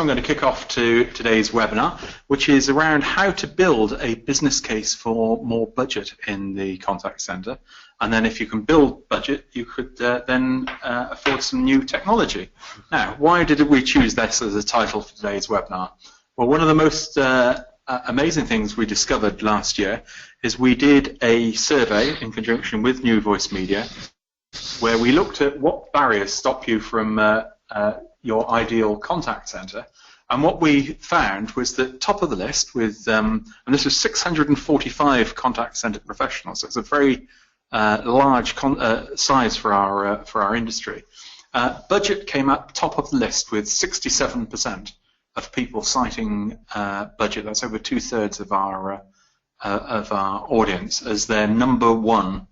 I'm going to kick off to today's webinar, which is around how to build a business case for more budget in the contact center. And then if you can build budget, you could then afford some new technology. Now, why did we choose this as a title for today's webinar? Well, one of the most amazing things we discovered last year is we did a survey in conjunction with New Voice Media where we looked at what barriers stop you from your ideal contact center. And what we found was that top of the list with, and this was 645 contact center professionals, so it's a very large size for our industry. Budget came up top of the list with 67% of people citing budget. That's over 2/3 of our audience as their number one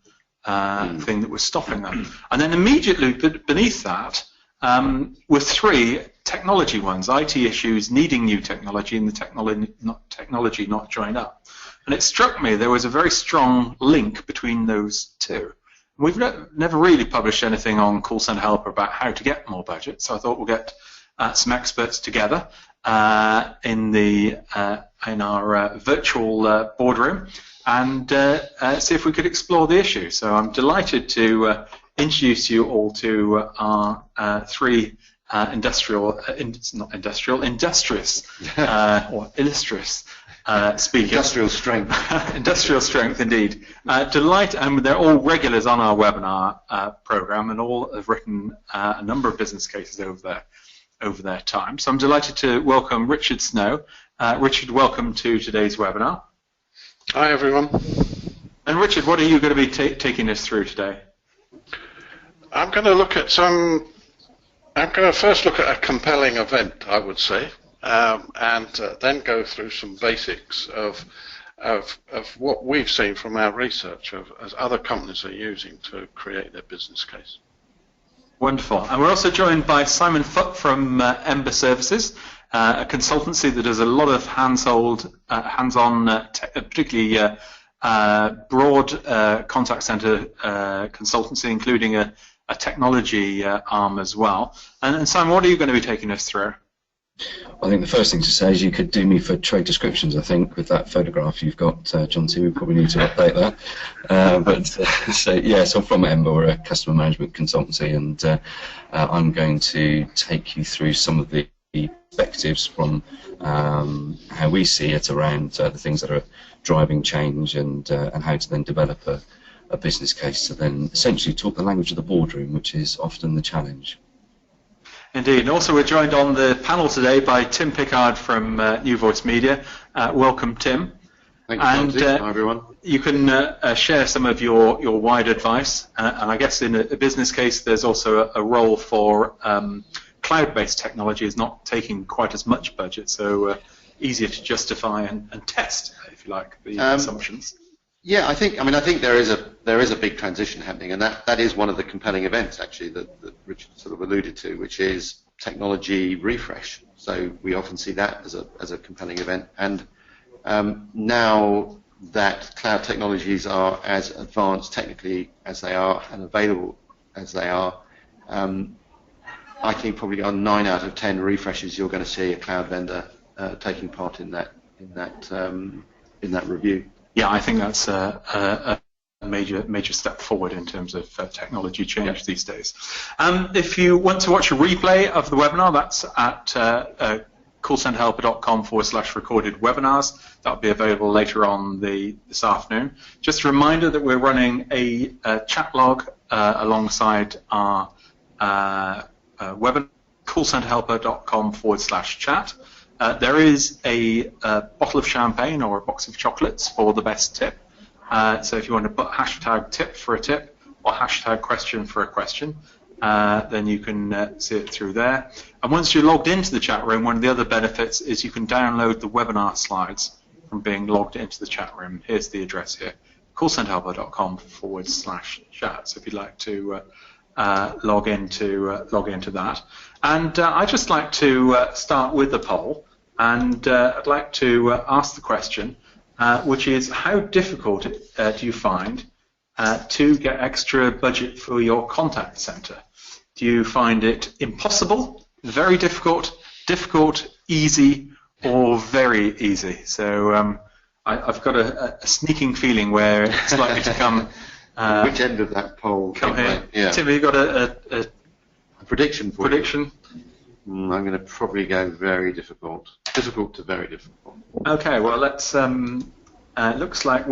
thing that was stopping them. And then immediately beneath that were three technology ones: IT issues, needing new technology, and the technology not joined up. And it struck me there was a very strong link between those two. We've never really published anything on Call Center Helper about how to get more budget, so I thought we'll get some experts together in our virtual boardroom and see if we could explore the issue. So I'm delighted to introduce you all to our three industrious or illustrious speakers. Industrial strength. Industrial strength, indeed. And they're all regulars on our webinar program, and all have written a number of business cases over their time. So I'm delighted to welcome Richard Snow. Richard, welcome to today's webinar. Hi, everyone. And Richard, what are you going to be taking us through today? I'm going to look at I'm going to first look at a compelling event, I would say, and then go through some basics of what we've seen from our research as other companies are using to create their business case. Wonderful. And we're also joined by Simon Foote from Ember Services, a consultancy that does a lot of hands-on, particularly broad contact center consultancy, including a technology arm as well. And Simon, what are you going to be taking us through? I think the first thing to say is you could do me for trade descriptions, I think, with that photograph you've got, John T. We probably need to update that. So I'm from Ember, we're a customer management consultancy, and I'm going to take you through some of the perspectives from how we see it around the things that are driving change and how to then develop a business case to then essentially talk the language of the boardroom, which is often the challenge. Indeed, and also we're joined on the panel today by Tim Pickard from New Voice Media. Welcome, Tim. Thank you, and Hi, everyone. You can share some of your wide advice, and I guess in a business case there's also a role for cloud-based technology is not taking quite as much budget, so easier to justify and test, if you like, the assumptions. Yeah, I think there is a big transition happening, and that is one of the compelling events actually that Richard sort of alluded to, which is technology refresh. So we often see that as a compelling event, and now that cloud technologies are as advanced technically as they are and available as they are, I think probably on 9 out of 10 refreshes you're going to see a cloud vendor taking part in that review. Yeah, I think that's a major step forward in terms of technology change these days. If you want to watch a replay of the webinar, that's at callcenterhelper.com/recorded webinars. That'll be available later on this afternoon. Just a reminder that we're running a chat log alongside our webinar, callcenterhelper.com/chat. There is a bottle of champagne or a box of chocolates for the best tip. So if you want to put hashtag tip for a tip or hashtag question for a question, then you can see it through there. And once you're logged into the chat room, one of the other benefits is you can download the webinar slides from being logged into the chat room. Here's the address here, callcenterhelper.com/chat. So if you'd like to log into that. And I'd just like to start with the poll, and I'd like to ask the question, which is how difficult do you find to get extra budget for your contact center? Do you find it impossible, very difficult, easy or very easy. So I've got a sneaking feeling where it's likely to come. Which end of that poll? Come here. Yeah. Tim, have you got a prediction for prediction? I'm going to probably go very difficult. Difficult to very difficult. Okay, well, let's. Looks like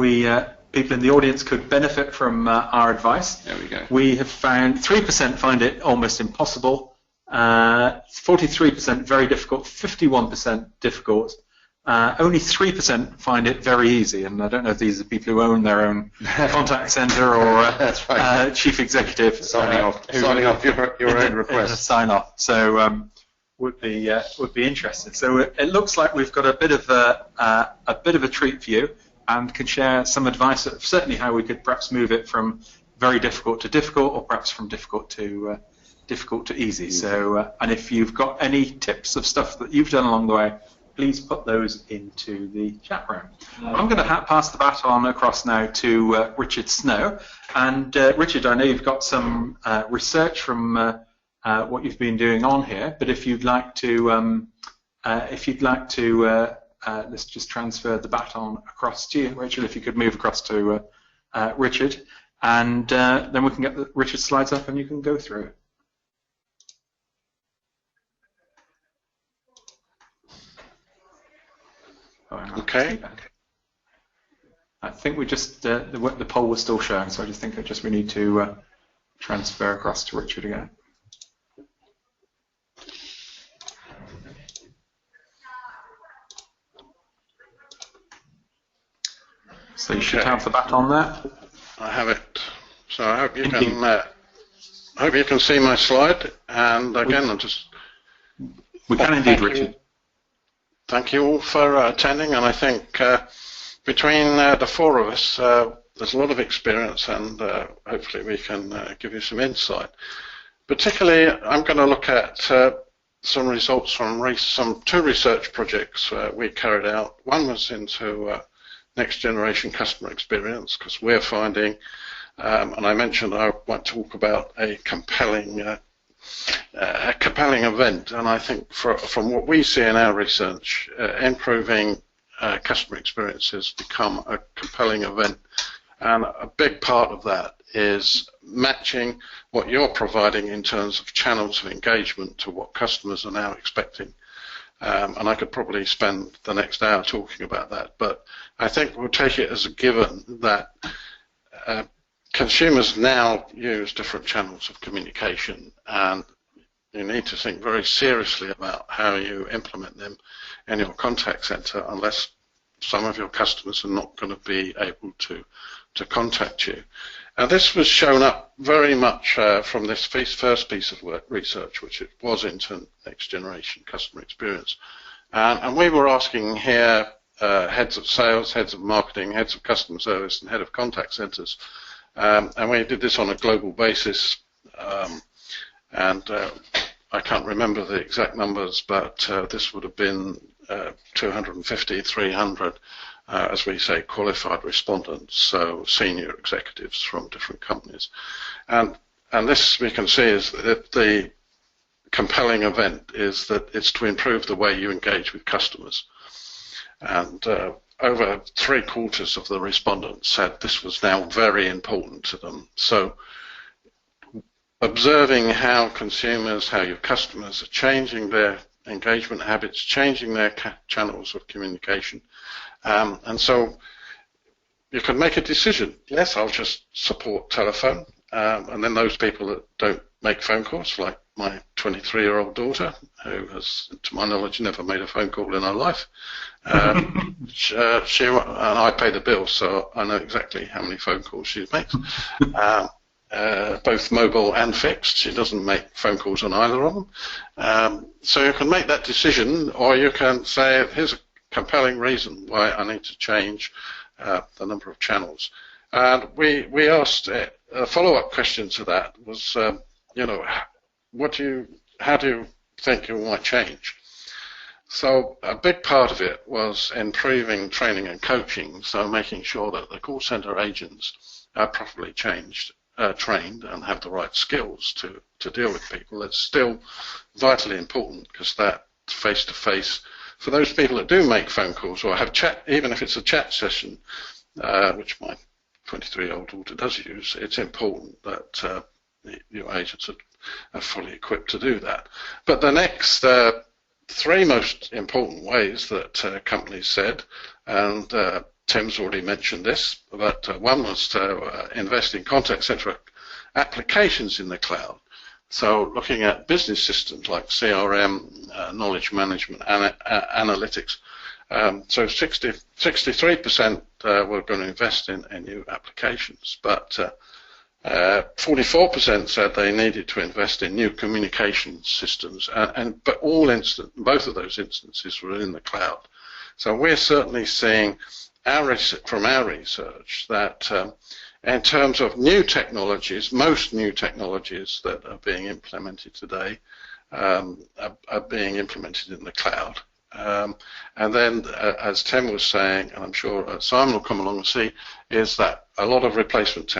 people in the audience could benefit from our advice. There we go. We have found 3% find it almost impossible, 43% very difficult, 51% difficult. Only 3% find it very easy, and I don't know if these are people who own their own contact center or That's right. chief executive Signing off your own request. Sign off. So would be interested. So it looks like we've got a bit of a treat for you, and can share some advice of certainly how we could perhaps move it from very difficult to difficult, or perhaps from difficult to easy. So and if you've got any tips of stuff that you've done along the way, please put those into the chat room. I'm going to pass the baton across now to Richard Snow. And Richard, I know you've got some research from what you've been doing on here, but if you'd like to, let's just transfer the baton across to you, Richard. If you could move across to Richard, and then we can get Richard's slides up, and you can go through it. Okay. I think we just the poll was still showing, so I just think we need to transfer across to Richard again. So you should have the baton there. I have it. So I hope you can see my slide. And again, We can indeed, Richard. Thank you all for attending, and I think between the four of us, there's a lot of experience, and hopefully we can give you some insight. Particularly, I'm going to look at some results from two research projects we carried out. One was into next generation customer experience, because we're finding, and I mentioned I might talk about a compelling event, and I think from what we see in our research, improving customer experience has become a compelling event, and a big part of that is matching what you're providing in terms of channels of engagement to what customers are now expecting. And I could probably spend the next hour talking about that, but I think we'll take it as a given that consumers now use different channels of communication, and you need to think very seriously about how you implement them in your contact center, unless some of your customers are not going to be able to contact you. And this was shown up very much from this first piece of research, which it was into next generation customer experience. And we were asking here heads of sales, heads of marketing, heads of customer service, and head of contact centers. And we did this on a global basis. I can't remember the exact numbers, but this would have been 250, 300, as we say, qualified respondents, so senior executives from different companies. And this we can see is that the compelling event is that it's to improve the way you engage with customers. And over 3/4 of the respondents said this was now very important to them. So observing how consumers, how your customers are changing their engagement habits, changing their channels of communication. And so you can make a decision. Yes, I'll just support telephone. And then those people that don't make phone calls, like my 23-year-old daughter, who has, to my knowledge, never made a phone call in her life. And I pay the bill, so I know exactly how many phone calls she makes. Both mobile and fixed. She doesn't make phone calls on either of them. So you can make that decision, or you can say, here's a compelling reason why I need to change the number of channels. And we asked a follow-up question to that was, how do you think you might change? So a big part of it was improving training and coaching, so making sure that the call center agents are properly trained and have the right skills to deal with people. It's still vitally important, because that face-to-face. For those people that do make phone calls or have chat, even if it's a chat session, which my 23-year-old daughter does use, it's important that your agents are fully equipped to do that. But the next three most important ways that companies said, and Tim's already mentioned this, but one was to invest in contact center applications in the cloud. So looking at business systems like CRM, knowledge management, analytics. So 63% were going to invest in new applications, but 44% said they needed to invest in new communication systems, but both of those instances were in the cloud. So we're certainly seeing from our research that in terms of new technologies, most new technologies that are being implemented today are being implemented in the cloud. And then, as Tim was saying, and I'm sure Simon will come along and see, is that a lot of replacement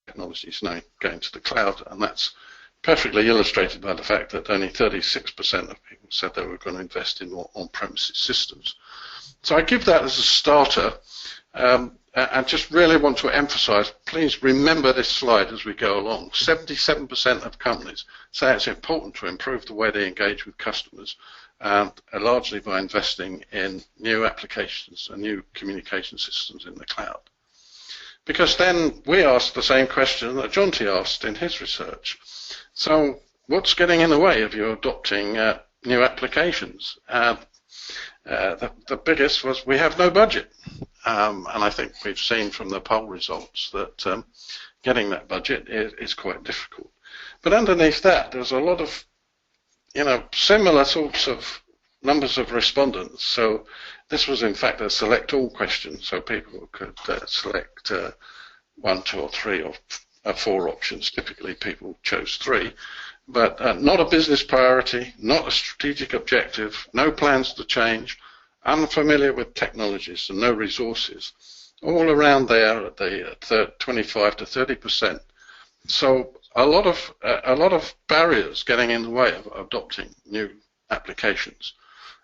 technology is now going to the cloud, and that's perfectly illustrated by the fact that only 36% of people said they were going to invest in more on-premises systems. So I give that as a starter, and just really want to emphasize, please remember this slide as we go along. 77% of companies say it's important to improve the way they engage with customers, largely by investing in new applications and new communication systems in the cloud. Because then we asked the same question that Jonty asked in his research. So what's getting in the way of you adopting new applications? The biggest was we have no budget. And I think we've seen from the poll results that getting that budget is quite difficult. But underneath that, there's a lot of, similar sorts of numbers of respondents. So this was, in fact, a select all question, so people could select 1, 2, or 3, or 4 options. Typically, people chose 3. But not a business priority, not a strategic objective, no plans to change, unfamiliar with technologies and no resources, all around there at the 25 to 30%. So a lot of barriers getting in the way of adopting new applications.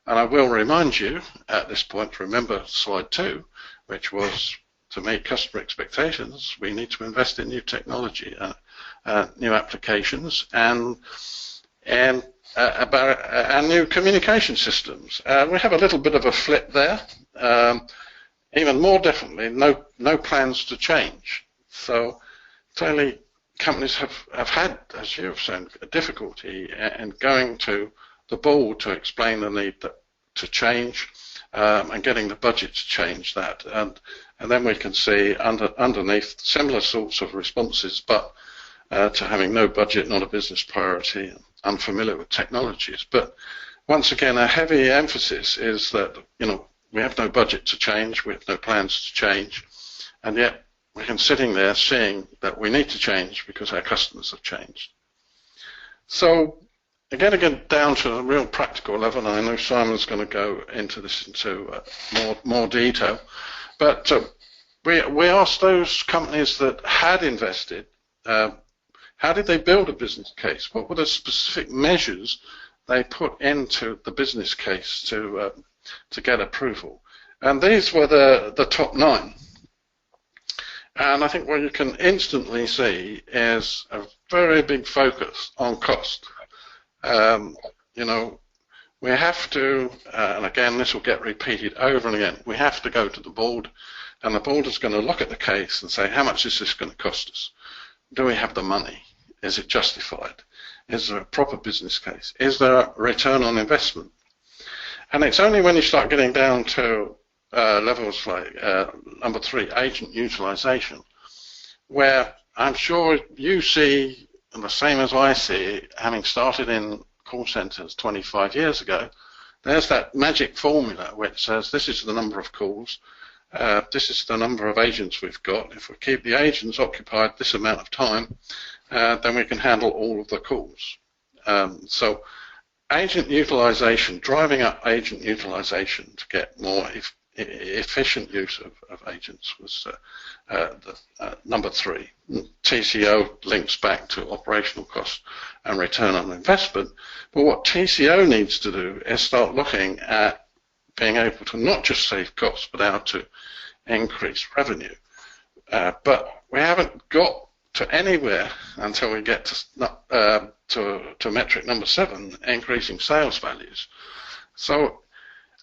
And I will remind you at this point to remember slide 2, which was to meet customer expectations, we need to invest in new technology, new applications, and new communication systems. We have a little bit of a flip there. Even more definitely, no plans to change. So clearly, companies have had, as you have said, a difficulty in going to the board to explain the need to change and getting the budget to change that. And then we can see underneath similar sorts of responses, but to having no budget, not a business priority, unfamiliar with technologies. But once again, a heavy emphasis is that, we have no budget to change, we have no plans to change, and yet we're sitting there seeing that we need to change because our customers have changed. So again, down to a real practical level, and I know Simon's going to go into this into more detail, but we asked those companies that had invested, how did they build a business case? What were the specific measures they put into the business case to get approval? And these were the top 9. And I think what you can instantly see is a very big focus on cost. We have to, and again, this will get repeated over and again, we have to go to the board, and the board is going to look at the case and say, how much is this going to cost us? Do we have the money? Is it justified? Is there a proper business case? Is there a return on investment? And it's only when you start getting down to levels like number 3, agent utilization, where I'm sure you see, and the same as I see, having started in call centers 25 years ago, there's that magic formula which says this is the number of calls, this is the number of agents we've got. If we keep the agents occupied this amount of time, then we can handle all of the calls. So agent utilization, driving up agent utilization to get more efficient use of agents was number 3. TCO links back to operational cost and return on investment. But what TCO needs to do is start looking at being able to not just save costs, but how to increase revenue. But we haven't got to anywhere until we get to metric number 7, increasing sales values. So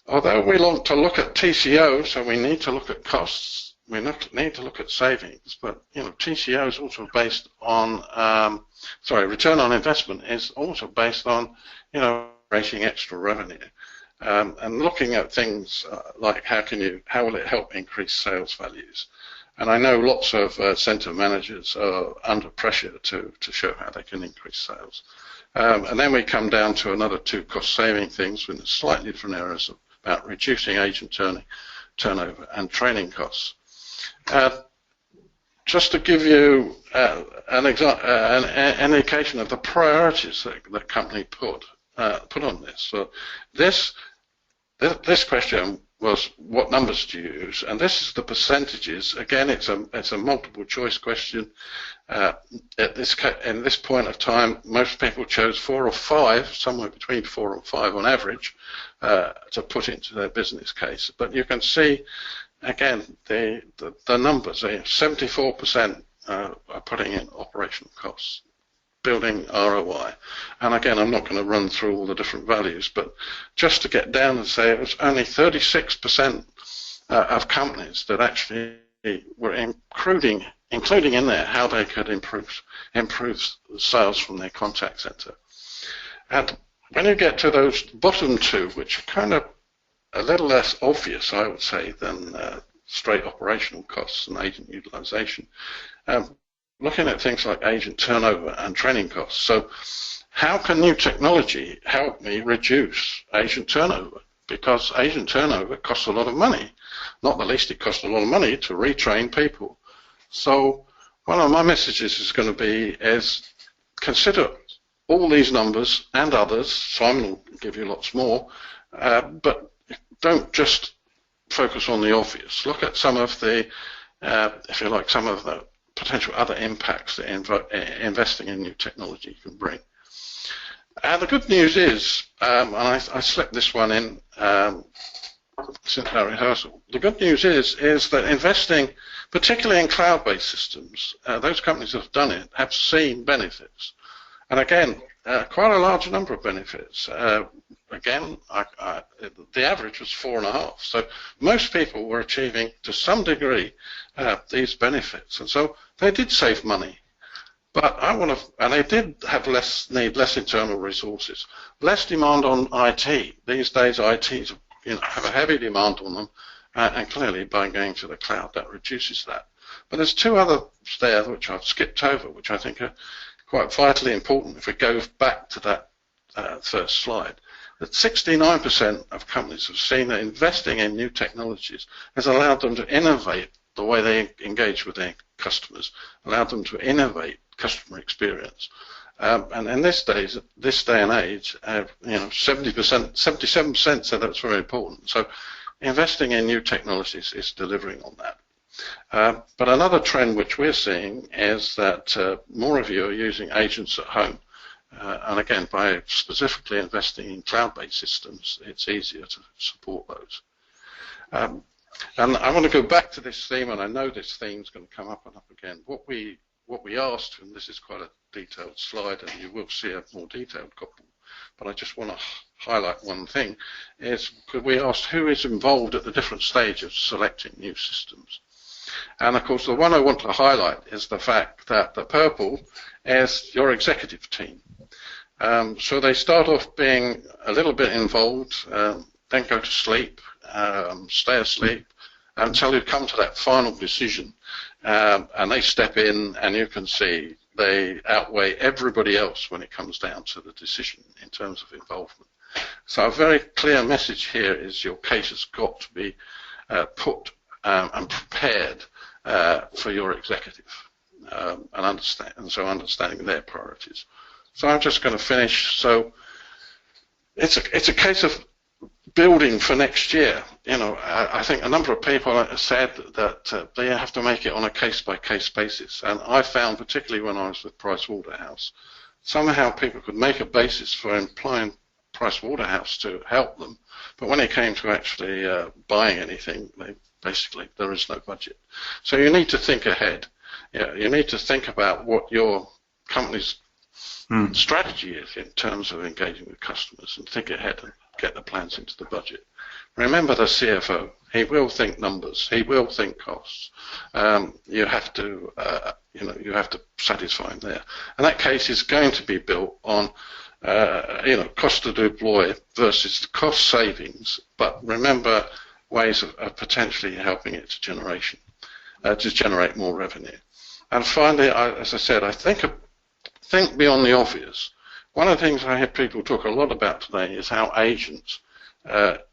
although we want to look at TCO, so we need to look at costs, we need to look at savings, but TCO is also based on, return on investment is also based on, raising extra revenue. And looking at things like how will it help increase sales values? And I know lots of centre managers are under pressure to show how they can increase sales. And then we come down to another 2 cost-saving things with slightly different areas about reducing agent turnover and training costs. Just to give you an indication of the priorities that the company put on this. So this question was, what numbers do you use? And this is the percentages. Again, it's a multiple choice question. In this point of time, most people chose 4 or 5, somewhere between 4 and 5 on average, to put into their business case. But you can see, again, the numbers. 74% are putting in operational costs, building ROI. And again, I'm not going to run through all the different values, but just to get down and say it was only 36% of companies that actually were including in there how they could improve sales from their contact center. And when you get to those bottom 2, which are kind of a little less obvious, I would say, than straight operational costs and agent utilization, looking at things like agent turnover and training costs. So how can new technology help me reduce agent turnover? Because agent turnover costs a lot of money. Not the least, it costs a lot of money to retrain people. So one of my messages is going to be consider all these numbers and others. Simon will give you lots more, but don't just focus on the obvious. Look at some of the, if you like, some of the potential other impacts that investing in new technology can bring. And the good news is, and I slipped this one in since our rehearsal, the good news is that investing, particularly in cloud-based systems, those companies that have done it have seen benefits. And again, quite a large number of benefits. Again, the average was 4.5. So most people were achieving, to some degree, these benefits. And so they did save money. But and they did have need less internal resources, less demand on IT. These days, ITs have a heavy demand on them, and clearly by going to the cloud, that reduces that. But there's 2 others there which I've skipped over, which I think are quite vitally important if we go back to that first slide. That 69% of companies have seen that investing in new technologies has allowed them to innovate the way they engage with their customers, allowed them to innovate customer experience. And in this day and age, 77% said that's very important. So investing in new technologies is delivering on that. But another trend which we're seeing is that more of you are using agents at home. And again, by specifically investing in cloud-based systems, it's easier to support those. And I want to go back to this theme, and I know this theme is going to come up and up again. What we asked, and this is quite a detailed slide, and you will see a more detailed copy, but I just want to highlight one thing, is we asked who is involved at the different stages of selecting new systems. And of course, the one I want to highlight is the fact that the purple is your executive team. So they start off being a little bit involved, then go to sleep, stay asleep, until you come to that final decision. And they step in, and you can see they outweigh everybody else when it comes down to the decision in terms of involvement. So a very clear message here is your case has got to be put and prepared for your executive, and understanding their priorities. So I'm just going to finish. So it's a case of building for next year. I think a number of people have said that they have to make it on a case-by-case basis, and I found, particularly when I was with Pricewaterhouse, somehow people could make a basis for employing Pricewaterhouse to help them, but when it came to actually buying anything, there is no budget. So you need to think ahead. You need to think about what your company's strategy is in terms of engaging with customers, and think ahead and get the plans into the budget. Remember the CFO. He will think numbers. He will think costs. You have to satisfy him there. And that case is going to be built on, cost to deploy versus cost savings. But remember ways of potentially helping it to generate more revenue. And finally, as I said, I think beyond the obvious. One of the things I hear people talk a lot about today is how agents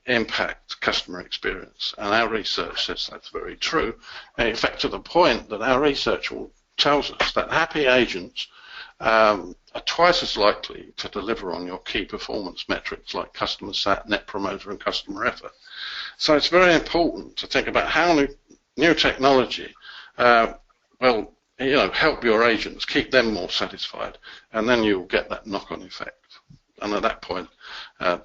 impact customer experience, and our research says that's very true. In fact, to the point that our research tells us that happy agents are twice as likely to deliver on your key performance metrics like customer sat, net promoter, and customer effort. So it's very important to think about how new technology will help your agents, keep them more satisfied, and then you'll get that knock-on effect. And at that point,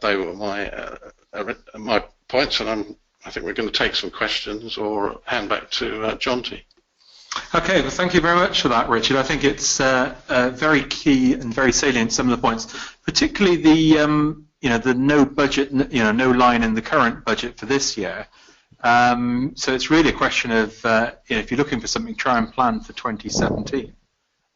they were my points, and I think we're going to take some questions or hand back to John T. Okay, well, thank you very much for that, Richard. I think it's very key and very salient, some of the points, particularly the no budget, no line in the current budget for this year. So it's really a question of, if you're looking for something, try and plan for 2017.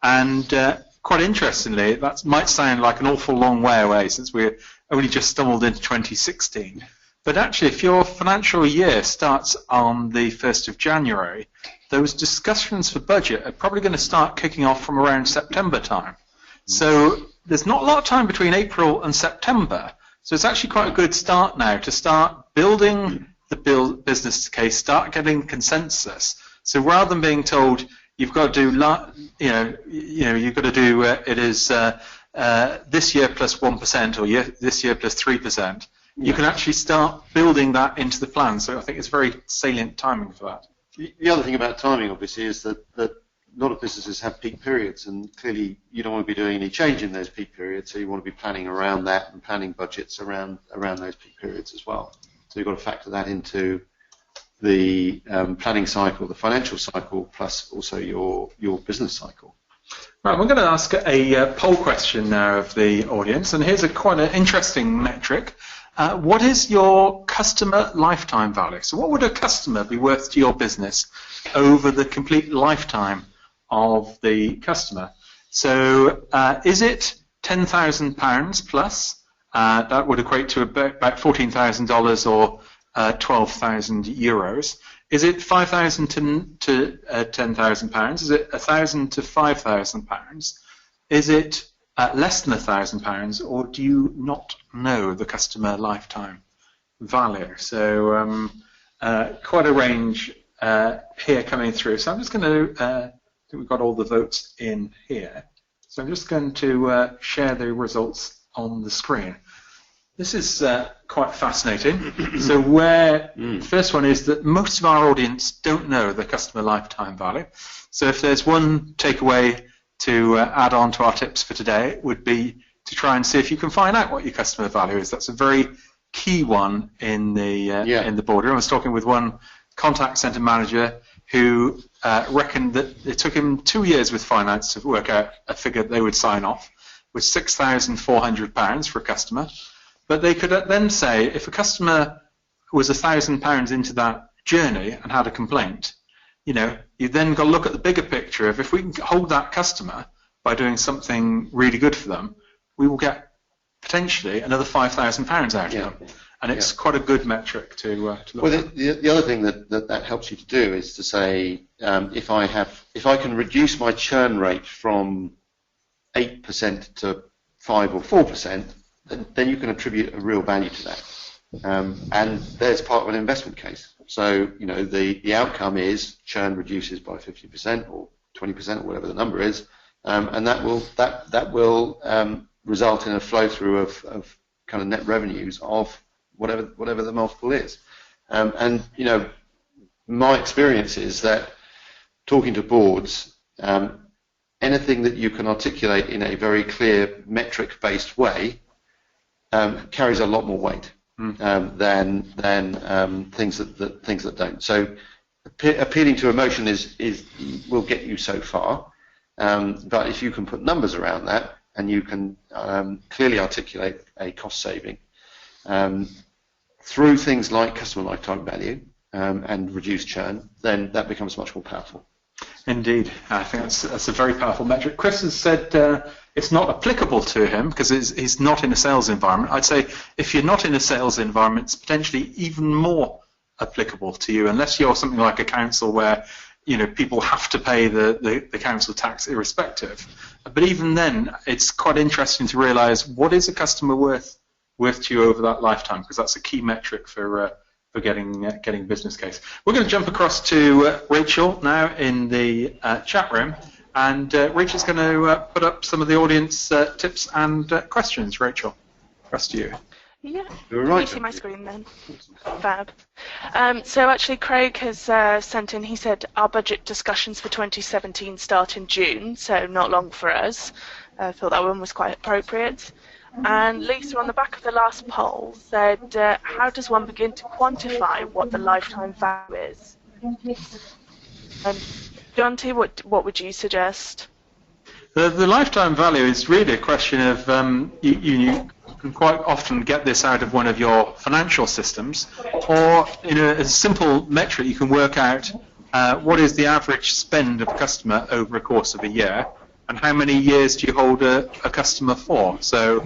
And quite interestingly, that might sound like an awful long way away since we're only just stumbled into 2016. But actually, if your financial year starts on the 1st of January, those discussions for budget are probably going to start kicking off from around September time. So there's not a lot of time between April and September. So it's actually quite a good start now to start building the business case, start getting consensus. So rather than being told you've got to do, you've got to do it is this year plus 1% or this year plus 3%. You can actually start building that into the plan. So I think it's very salient timing for that. The other thing about timing, obviously, is that a lot of businesses have peak periods, and clearly you don't want to be doing any change in those peak periods, so you want to be planning around that and planning budgets around those peak periods as well. So you've got to factor that into the planning cycle, the financial cycle, plus also your business cycle. Right, we're going to ask a poll question now of the audience, and here's quite an interesting metric. What is your customer lifetime value? So what would a customer be worth to your business over the complete lifetime of the customer? So is it £10,000 plus? That would equate to about $14,000 or 12,000 euros. Is it £5,000 to £10,000? Is it £1,000 to £5,000? Is it less than £1,000, or do you not know the customer lifetime value? So quite a range here coming through. So I'm just going to, I think we've got all the votes in here. So I'm just going to share the results on the screen. This is quite fascinating. So the first one is that most of our audience don't know the customer lifetime value. So if there's one takeaway to add on to our tips for today, it would be to try and see if you can find out what your customer value is. That's a very key one in the boardroom. I was talking with one contact center manager who reckoned that it took him 2 years with finance to work out a figure they would sign off, with £6,400 for a customer. But they could then say, if a customer was £1,000 into that journey and had a complaint, you then got to look at the bigger picture of if we can hold that customer by doing something really good for them, we will get potentially another £5,000 out of them. And it's quite a good metric to look at. Well, the other thing that helps you to do is to say, if I can reduce my churn rate from 8% to 5 or 4%, then you can attribute a real value to that. And there's part of an investment case. So, the outcome is churn reduces by 50% or 20% or whatever the number is, and that will result in a flow through of kind of net revenues of whatever the multiple is. And my experience is that talking to boards, anything that you can articulate in a very clear metric-based way carries a lot more weight than things that don't. So appealing to emotion will get you so far, but if you can put numbers around that and you can clearly articulate a cost saving through things like customer lifetime value and reduced churn, then that becomes much more powerful. Indeed, I think that's a very powerful metric. Chris has said it's not applicable to him because he's not in a sales environment. I'd say if you're not in a sales environment, it's potentially even more applicable to you, unless you're something like a council where people have to pay the council tax irrespective. But even then, it's quite interesting to realise what is a customer worth to you over that lifetime, because that's a key metric for getting business case. We're going to jump across to Rachel now in the chat room, and Rachel's going to put up some of the audience tips and questions. Rachel, across to you. Yeah, You're can right. you see my screen then? Fab. So actually Craig has sent in, he said our budget discussions for 2017 start in June, so not long for us. I thought that one was quite appropriate. And Lisa, on the back of the last poll, said, how does one begin to quantify what the lifetime value is? John T, what would you suggest? The lifetime value is really a question of you can quite often get this out of one of your financial systems, or in a simple metric you can work out what is the average spend of a customer over a course of a year, and how many years do you hold a customer for. So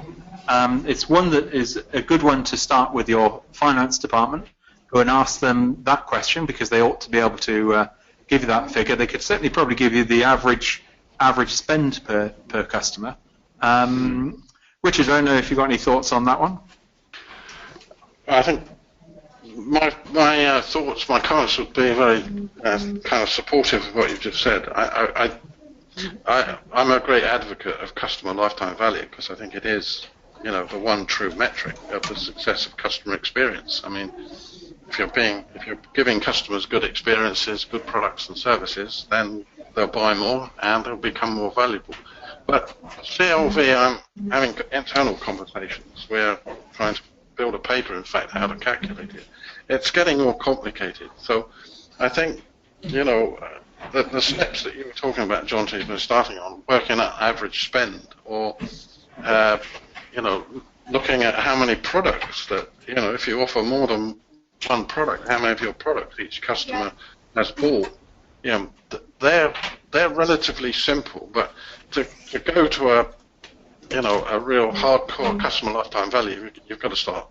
it's one that is a good one to start with your finance department. Go and ask them that question, because they ought to be able to give you that figure. They could certainly probably give you the average spend per customer. Richard, I don't know if you've got any thoughts on that one. I think my thoughts, my comments would be very kind of supportive of what you've just said. I'm a great advocate of customer lifetime value, because I think it is, the one true metric of the success of customer experience. I mean, if you're giving customers good experiences, good products and services, then they'll buy more and they'll become more valuable. But CLV, I'm having internal conversations. We're trying to build a paper, in fact, how to calculate it. It's getting more complicated. So I think, the steps that you were talking about, John T, was starting on, working at average spend, or, looking at how many products that, if you offer more than one product, how many of your products each customer has bought, they're relatively simple, but to go to a real hardcore customer lifetime value, you've got to start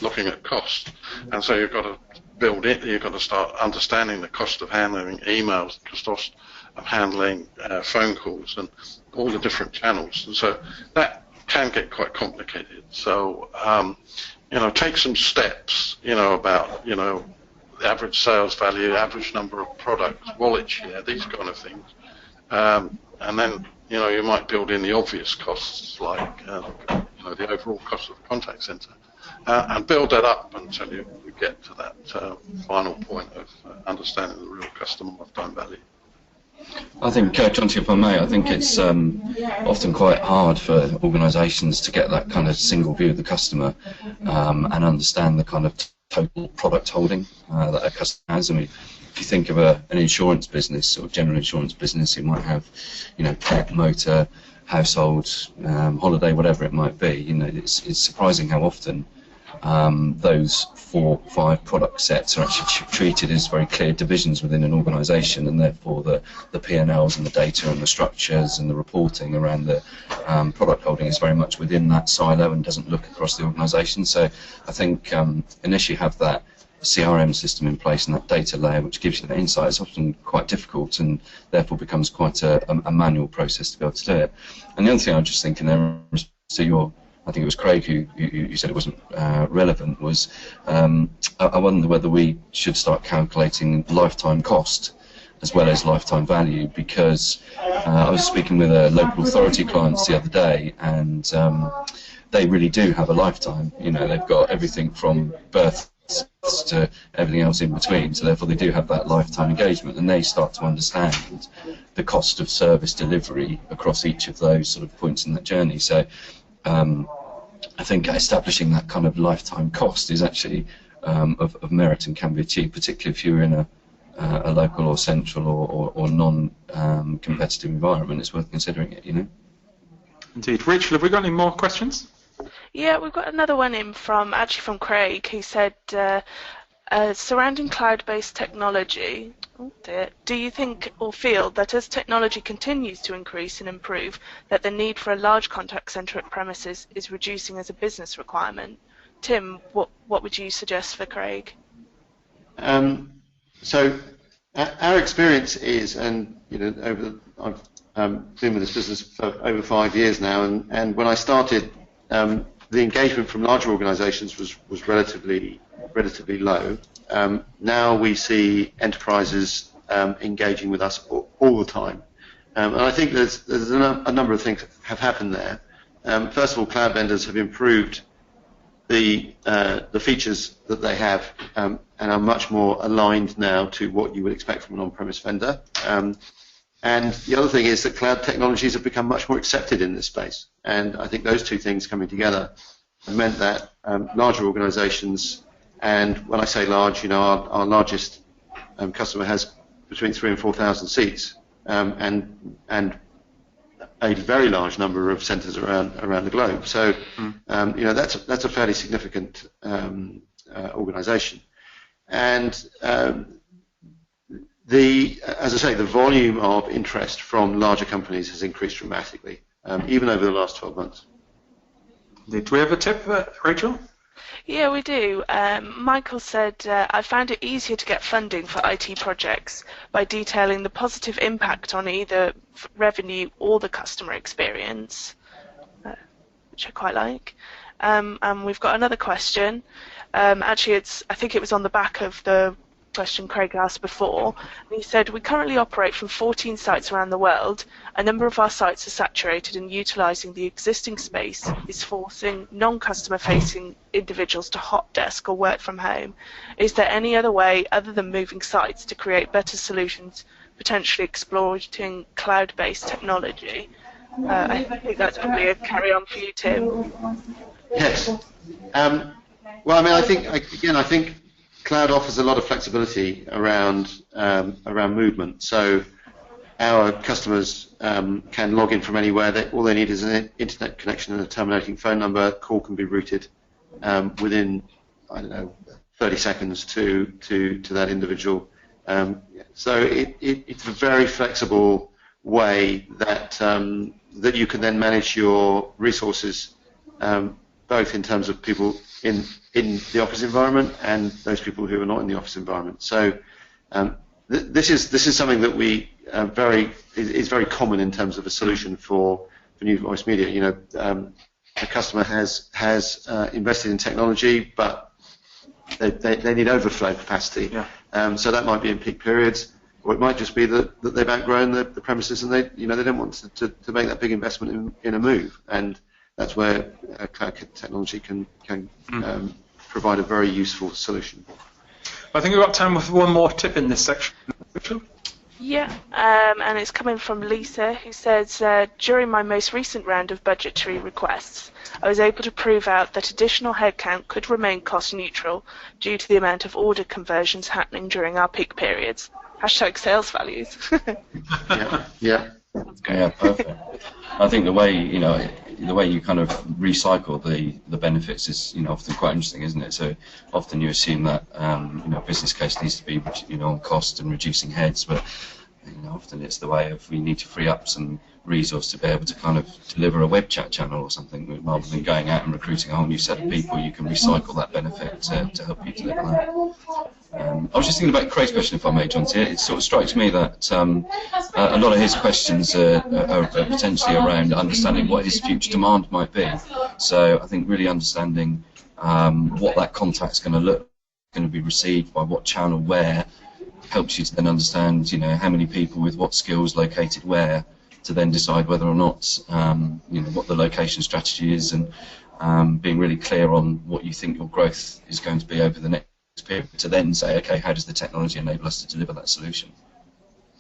looking at cost, and so you've got to build it. You've got to start understanding the cost of handling emails, the cost of handling phone calls, and all the different channels, and so that can get quite complicated. So take some steps, about the average sales value, average number of products, wallet share, these kind of things. And then, you might build in the obvious costs, like, the overall cost of the contact center, and build that up until you get to that final point of understanding the real customer lifetime value. I think, John, if I may, I think it's often quite hard for organisations to get that kind of single view of the customer and understand the kind of total product holding that a customer has. I mean, if you think of an insurance business or general insurance business, you might have, pet, motor, household, holiday, whatever it might be. It's surprising how often those 4 or 5 product sets are actually treated as very clear divisions within an organisation, and therefore the P&Ls and the data and the structures and the reporting around the product holding is very much within that silo and doesn't look across the organisation. So I think unless you have that CRM system in place and that data layer which gives you that insight, it's often quite difficult and therefore becomes quite a manual process to be able to do it. And the other thing I was just thinking there, to I think it was Craig who said it wasn't relevant, was I wonder whether we should start calculating lifetime cost as well as lifetime value, because I was speaking with a local authority clients the other day, and they really do have a lifetime. They've got everything from birth to everything else in between. So therefore they do have that lifetime engagement, and they start to understand the cost of service delivery across each of those sort of points in that journey. So I think establishing that kind of lifetime cost is actually of merit and can be achieved, particularly if you're in a local or central or non-competitive environment. It's worth considering it, you know. Indeed. Rachel, have we got any more questions? Yeah, we've got another one in from Craig, who said, surrounding cloud-based technology, do you think or feel that as technology continues to increase and improve, that the need for a large contact centre at premises is reducing as a business requirement? Tim, what would you suggest for Craig? So our experience is, and you know, I've been with this business for over 5 years now, and when I started, the engagement from larger organisations was relatively low. Now we see enterprises engaging with us all the time, and I think there's a number of things have happened there. First of all, cloud vendors have improved the features that they have and are much more aligned now to what you would expect from an on-premise vendor. And the other thing is that cloud technologies have become much more accepted in this space. And I think those two things coming together have meant that larger organizations, and when I say large, you know, our largest customer has between 3,000 and 4,000 seats, and a very large number of centers around the globe. So, you know, that's a fairly significant organization. And as I say, the volume of interest from larger companies has increased dramatically, even over the last 12 months. Do we have a tip, Rachel? Yeah, we do. Michael said, I found it easier to get funding for IT projects by detailing the positive impact on either revenue or the customer experience, which I quite like. And we've got another question. Actually, I think it was on the back of the question Craig asked before. And he said, we currently operate from 14 sites around the world. A number of our sites are saturated, and utilising the existing space is forcing non-customer facing individuals to hot desk or work from home. Is there any other way other than moving sites to create better solutions, potentially exploiting cloud-based technology? I think that's probably a carry-on for you, Tim. Yes. Well, I mean, I think cloud offers a lot of flexibility around movement. So our customers can log in from anywhere. All they need is an internet connection and a terminating phone number. Call can be routed within, I don't know, 30 seconds to that individual. So it's a very flexible way that you can then manage your resources, both in terms of people in the office environment and those people who are not in the office environment. So this is something that is very common in terms of a solution for new voice media. You know, a customer has invested in technology, but they need overflow capacity. Yeah. So that might be in peak periods, or it might just be that they've outgrown the premises and they don't want to make that big investment in a move. And that's where cloud technology can provide a very useful solution. I think we've got time for one more tip in this section. Yeah, and it's coming from Lisa, who says, during my most recent round of budgetary requests, I was able to prove out that additional headcount could remain cost neutral due to the amount of order conversions happening during our peak periods. Hashtag sales values. Yeah. Yeah, perfect. I think the way you kind of recycle the benefits is often quite interesting, isn't it? So often you assume that business case needs to be on cost and reducing heads, but often it's the way of we need to free up some resource to be able to kind of deliver a web chat channel or something, rather than going out and recruiting a whole new set of people. You can recycle that benefit to help you deliver that. I was just thinking about Craig's question, if I may, John. It sort of strikes me that a lot of his questions are potentially around understanding what his future demand might be. So I think really understanding what that contact's going to look, going to be received by what channel, where, helps you to then understand, how many people with what skills located where, to then decide whether or not, what the location strategy is, and being really clear on what you think your growth is going to be over the next period to then say, okay, how does the technology enable us to deliver that solution?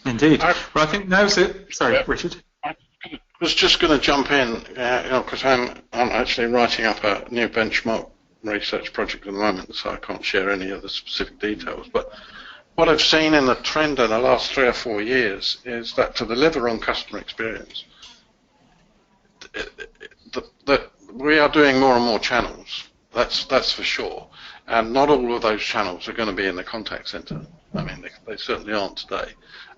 Indeed. Well, I think now's it. Sorry, Richard. I was just going to jump in, because I'm actually writing up a new benchmark research project at the moment, so I can't share any of the specific details. But what I've seen in the trend in the last 3 or 4 years is that to deliver on customer experience, that we are doing more and more channels. That's for sure. And not all of those channels are going to be in the contact center. I mean, they certainly aren't today.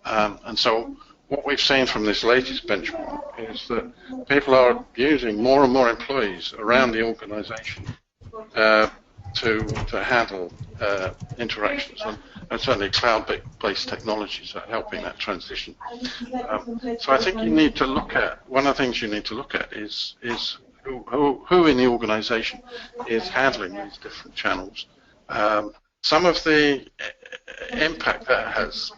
And so what we've seen from this latest benchmark is that people are using more and more employees around the organization to handle interactions, and certainly cloud-based technologies are helping that transition. So I think you need to look at, one of the things you need to look at is who in the organization is handling these different channels. Some of the impact that has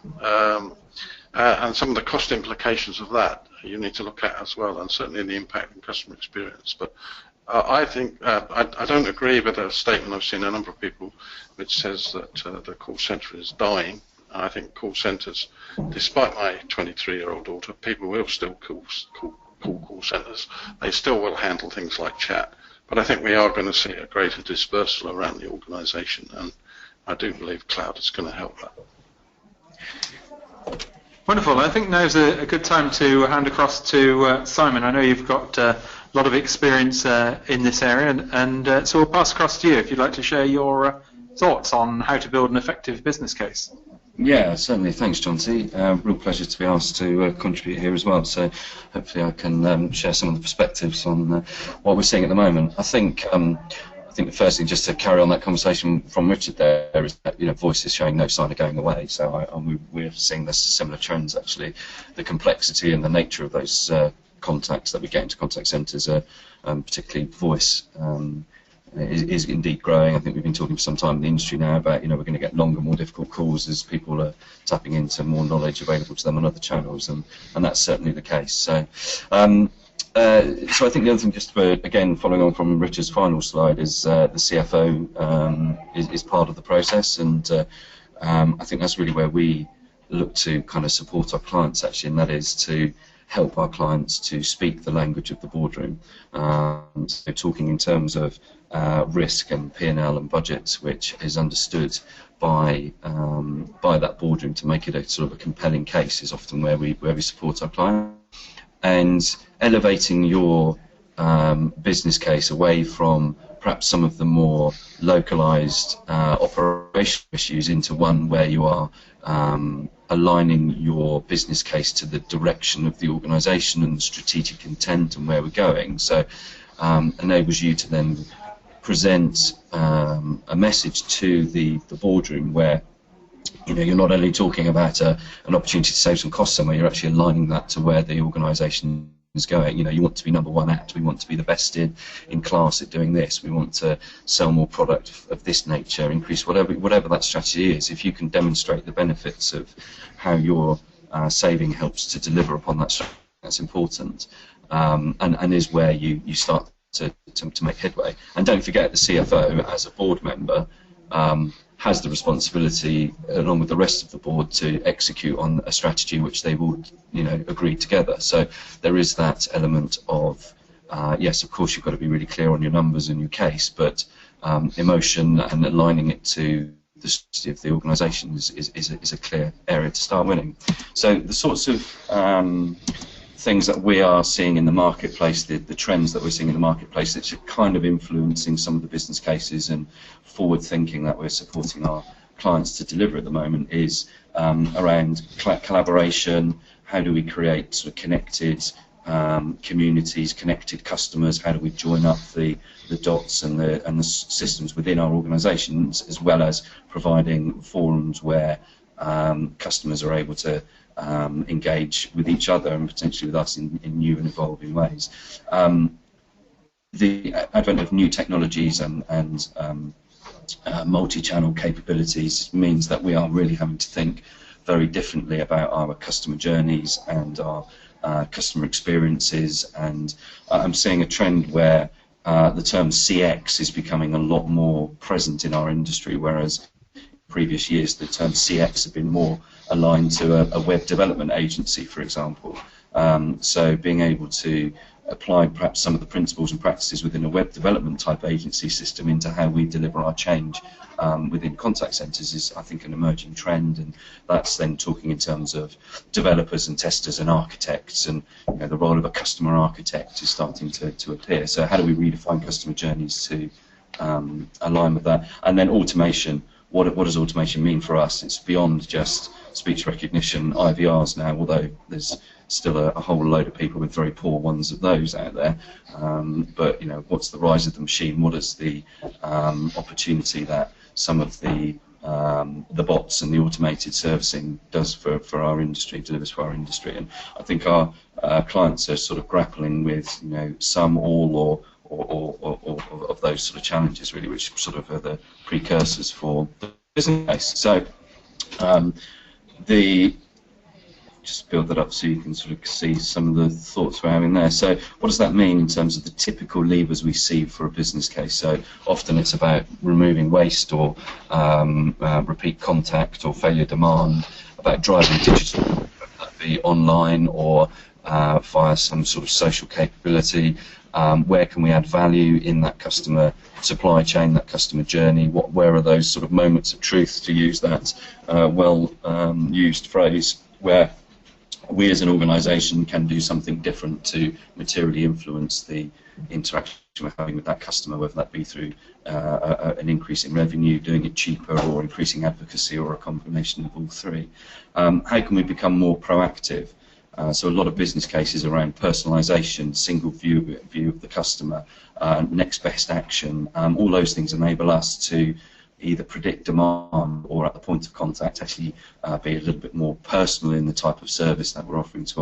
and some of the cost implications of that you need to look at as well, and certainly the impact on customer experience. But I think I don't agree with a statement I've seen a number of people which says that the call centre is dying. I think call centres, despite my 23-year-old daughter, people will still call call centres. They still will handle things like chat. But I think we are going to see a greater dispersal around the organisation, and I do believe cloud is going to help that. Wonderful. I think now's a good time to hand across to Simon. I know you've got a lot of experience in this area, and so we'll pass across to you if you'd like to share your thoughts on how to build an effective business case. Yeah, certainly. Thanks, John T. Real pleasure to be asked to contribute here as well. So hopefully I can share some of the perspectives on what we're seeing at the moment. I think the first thing, just to carry on that conversation from Richard there, is that voice is showing no sign of going away. So we're seeing this similar trends actually. The complexity and the nature of those contacts that we get into contact centres, particularly voice, is indeed growing. I think we've been talking for some time in the industry now about we're going to get longer, more difficult calls as people are tapping into more knowledge available to them on other channels, and that's certainly the case. So I think the other thing, just again following on from Richard's final slide, is the CFO is part of the process, and I think that's really where we look to kind of support our clients actually, and that is to help our clients to speak the language of the boardroom. So talking in terms of risk and P&L and budgets, which is understood by that boardroom to make it a sort of a compelling case, is often where we support our client. And elevating your business case away from perhaps some of the more localized operational issues into one where you are aligning your business case to the direction of the organization and the strategic intent and where we're going. So enables you to then present a message to the boardroom where you're not only talking about an opportunity to save some costs somewhere, you're actually aligning that to where the organisation is going. You want to be number one at, we want to be the best in class at doing this, we want to sell more product of this nature, increase whatever that strategy is. If you can demonstrate the benefits of how your saving helps to deliver upon that strategy, that's important, and is where you start to make headway. And don't forget, the CFO as a board member has the responsibility, along with the rest of the board, to execute on a strategy which they've all agreed together. So there is that element of yes, of course you've got to be really clear on your numbers and your case, but emotion and aligning it to the strategy of the organisation is a clear area to start winning. So the sorts of things that we are seeing in the marketplace, the trends that we're seeing in the marketplace that are kind of influencing some of the business cases and forward thinking that we're supporting our clients to deliver at the moment, is around collaboration. How do we create sort of connected communities, connected customers? How do we join up the dots and the systems within our organisations, as well as providing forums where customers are able to engage with each other and potentially with us in new and evolving ways. The advent of new technologies and multi-channel capabilities means that we are really having to think very differently about our customer journeys and our customer experiences, and I'm seeing a trend where the term CX is becoming a lot more present in our industry, whereas previous years, the term CX have been more aligned to a web development agency, for example. So being able to apply perhaps some of the principles and practices within a web development type agency system into how we deliver our change within contact centres is, I think, an emerging trend, and that's then talking in terms of developers and testers and architects, and the role of a customer architect is starting to appear. So how do we redefine customer journeys to align with that? And then automation. What does automation mean for us? It's beyond just speech recognition, IVRs now, although there's still a whole load of people with very poor ones of those out there. But what's the rise of the machine? What is the opportunity that some of the bots and the automated servicing does for our industry, delivers for our industry? And I think our clients are sort of grappling with some, all, or of those sort of challenges, really, which sort of are the precursors for the business case. So just build that up so you can sort of see some of the thoughts we're having there. So what does that mean in terms of the typical levers we see for a business case? So often it's about removing waste or repeat contact or failure demand, about driving digital, whether that be online or via some sort of social capability. Where can we add value in that customer supply chain, that customer journey? Where are those sort of moments of truth, to use that used phrase, where we as an organisation can do something different to materially influence the interaction we're having with that customer, whether that be through an increase in revenue, doing it cheaper, or increasing advocacy, or a combination of all three. How can we become more proactive? So a lot of business cases around personalisation, single view of the customer, next best action, all those things enable us to either predict demand or at the point of contact actually be a little bit more personal in the type of service that we're offering to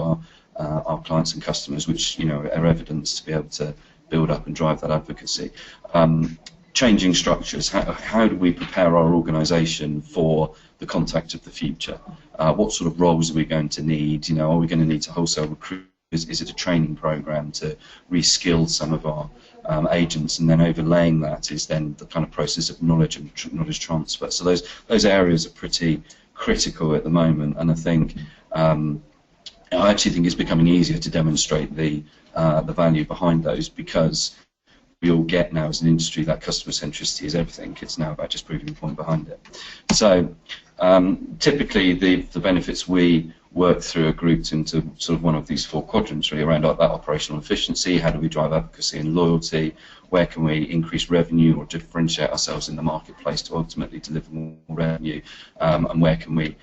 our clients and customers, which are evidence to be able to build up and drive that advocacy. Changing structures. How do we prepare our organisation for the contact of the future? What sort of roles are we going to need? Are we going to need to wholesale recruit? Is it a training program to reskill some of our agents, and then overlaying that is then the kind of process of knowledge and knowledge transfer. So those areas are pretty critical at the moment, and I think I actually think it's becoming easier to demonstrate the value behind those, because we all get now as an industry that customer centricity is everything. It's now about just proving the point behind it. So typically the benefits we work through are grouped into sort of one of these four quadrants, really, around that operational efficiency. How do we drive advocacy and loyalty? Where can we increase revenue or differentiate ourselves in the marketplace to ultimately deliver more revenue? And where can we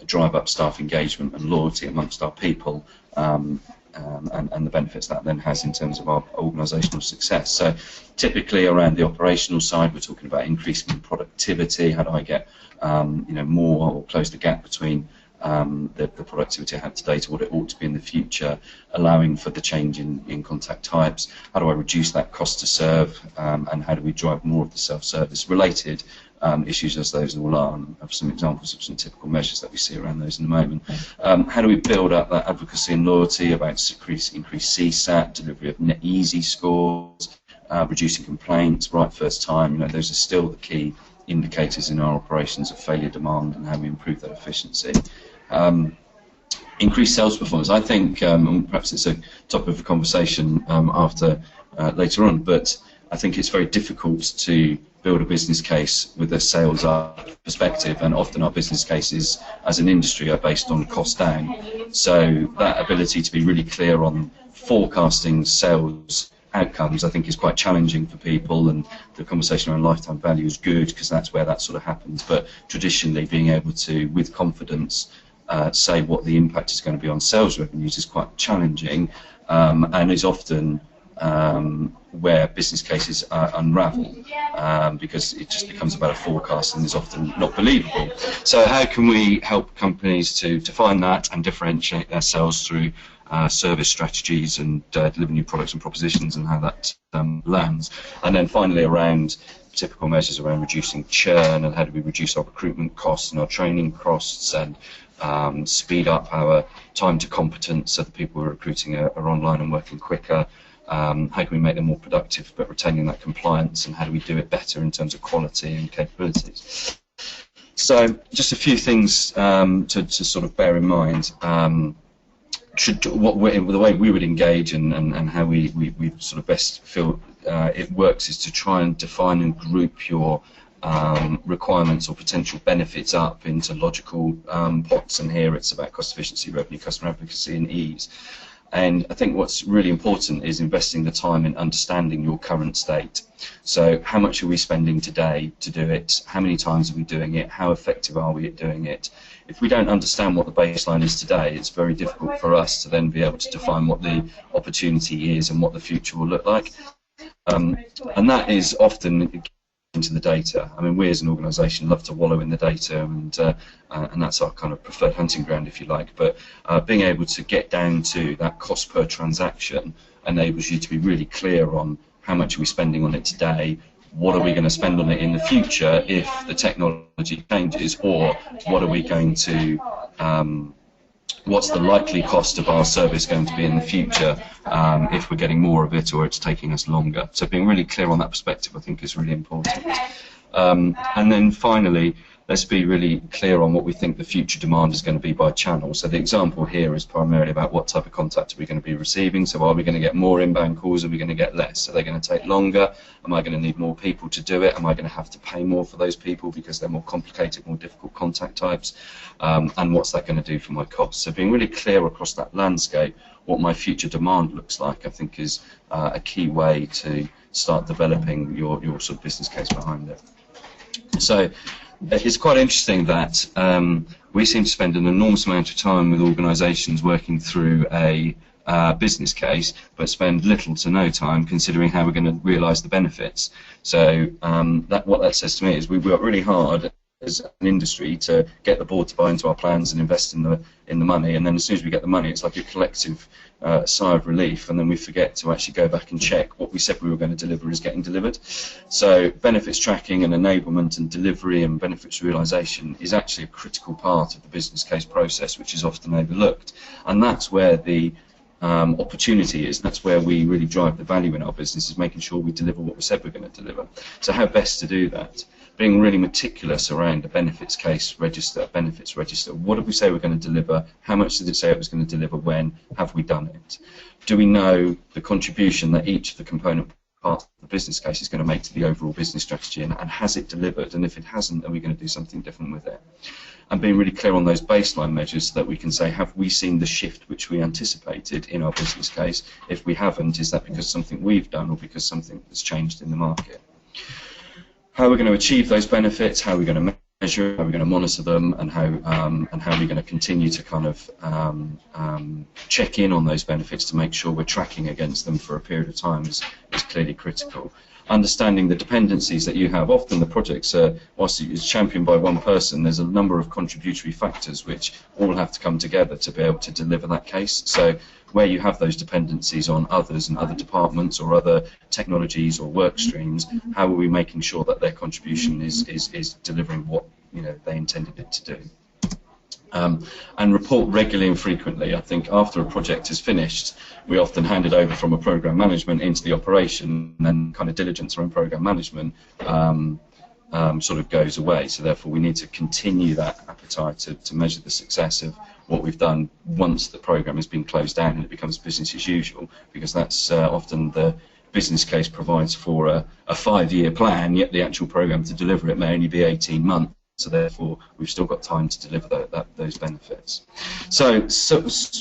drive up staff engagement and loyalty amongst our people? And the benefits that then has in terms of our organisational success. So typically around the operational side, we're talking about increasing productivity. How do I get more, or close the gap between the productivity I have today to what it ought to be in the future, allowing for the change in contact types? How do I reduce that cost to serve, and how do we drive more of the self-service related issues as those all are? And I have some examples of some typical measures that we see around those in a moment. How do we build up that advocacy and loyalty, about increased CSAT, delivery of net easy scores, reducing complaints, right first time? Those are still the key indicators in our operations of failure demand and how we improve that efficiency. Increased sales performance. I think, perhaps it's a topic of conversation after later on, but I think it's very difficult to build a business case with a sales perspective, and often our business cases as an industry are based on cost down. So that ability to be really clear on forecasting sales outcomes, I think, is quite challenging for people, and the conversation around lifetime value is good because that's where that sort of happens. But traditionally, being able to, with confidence, say what the impact is going to be on sales revenues is quite challenging, and is often where business cases unravel, because it just becomes about a forecast and is often not believable. So how can we help companies to define that and differentiate their sales through service strategies and deliver new products and propositions, and how that lands? And then finally, around typical measures around reducing churn, and how do we reduce our recruitment costs and our training costs, and speed up our time to competence so that people we're recruiting are online and working quicker. How can we make them more productive but retaining that compliance, and how do we do it better in terms of quality and capabilities? So just a few things to sort of bear in mind. The way we would engage and how we sort of best feel it works is to try and define and group your requirements or potential benefits up into logical pots, and here it's about cost efficiency, revenue, customer advocacy and ease. And I think what's really important is investing the time in understanding your current state. So how much are we spending today to do it? How many times are we doing it? How effective are we at doing it? If we don't understand what the baseline is today, it's very difficult for us to then be able to define what the opportunity is and what the future will look like. And that is often into the data. I mean, we as an organisation love to wallow in the data, and that's our kind of preferred hunting ground, if you like. But being able to get down to that cost per transaction enables you to be really clear on how much are we spending on it today, what are we going to spend on it in the future if the technology changes, or what are we going to what's the likely cost of our service going to be in the future if we're getting more of it or it's taking us longer. So being really clear on that perspective, I think, is really important. And then finally, let's be really clear on what we think the future demand is going to be by channel. So the example here is primarily about what type of contact are we going to be receiving. So are we going to get more inbound calls, or are we going to get less? Are they going to take longer? Am I going to need more people to do it? Am I going to have to pay more for those people because they're more complicated, more difficult contact types? And what's that going to do for my costs? So being really clear across that landscape what my future demand looks like, I think, is a key way to start developing your sort of business case behind it. So it's quite interesting that we seem to spend an enormous amount of time with organisations working through a business case, but spend little to no time considering how we're going to realise the benefits. So what that says to me is we work really hard as an industry to get the board to buy into our plans and invest in the money, and then as soon as we get the money, it's like a collective sigh of relief, and then we forget to actually go back and check what we said we were going to deliver is getting delivered. So benefits tracking and enablement and delivery and benefits realisation is actually a critical part of the business case process, which is often overlooked, and that's where the opportunity is. That's where we really drive the value in our business, is making sure we deliver what we said we're going to deliver. So how best to do that? Being really meticulous around a benefits case register, benefits register. What did we say we're going to deliver? How much did it say it was going to deliver? When? Have we done it? Do we know the contribution that each of the component parts of the business case is going to make to the overall business strategy, and has it delivered? And if it hasn't, are we going to do something different with it? And being really clear on those baseline measures so that we can say, have we seen the shift which we anticipated in our business case? If we haven't, is that because something we've done or because something has changed in the market? How are we going to achieve those benefits? How are we going to measure? How are we going to monitor them? And how are we going to continue to kind of check in on those benefits to make sure we're tracking against them for a period of time is clearly critical. Understanding the dependencies that you have. Often the projects are, whilst it's championed by one person, there's a number of contributory factors which all have to come together to be able to deliver that case. So where you have those dependencies on others and other departments or other technologies or work streams, how are we making sure that their contribution is delivering what they intended it to do? And report regularly and frequently. I think after a project is finished, we often hand it over from a program management into the operation, and then kind of diligence around program management sort of goes away. So therefore we need to continue that appetite to measure the success of what we've done once the program has been closed down and it becomes business as usual, because that's often the business case provides for a 5-year plan, yet the actual program to deliver it may only be 18 months. So therefore, we've still got time to deliver those benefits. So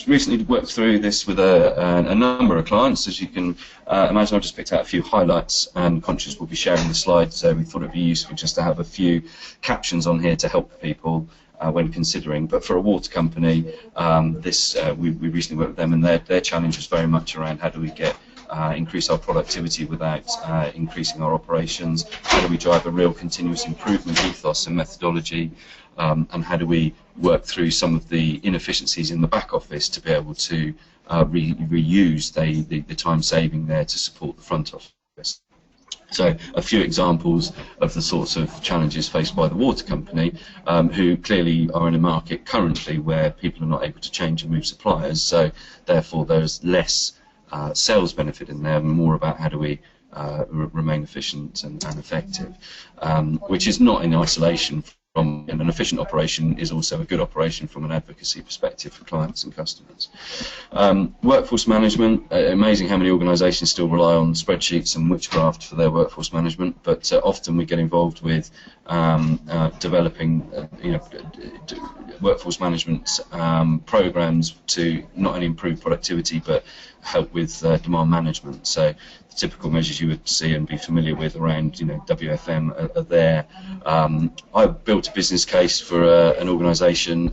recently worked through this with a number of clients. As you can imagine, I've just picked out a few highlights, and conscious we'll be sharing the slides, so we thought it'd be useful just to have a few captions on here to help people when considering. But for a water company, we recently worked with them, and their challenge was very much around how do we get increase our productivity without increasing our operations, how do we drive a real continuous improvement ethos and methodology, and how do we work through some of the inefficiencies in the back office to be able to reuse the time saving there to support the front office. So a few examples of the sorts of challenges faced by the water company, who clearly are in a market currently where people are not able to change and move suppliers, so therefore there's less sales benefit in there, and more about how do we remain efficient and effective, which is not in isolation and an efficient operation is also a good operation from an advocacy perspective for clients and customers. Workforce management, amazing how many organisations still rely on spreadsheets and witchcraft for their workforce management, but often we get involved with developing workforce management programs to not only improve productivity but help with demand management. So the typical measures you would see and be familiar with around, WFM are there. I built a business case for an organisation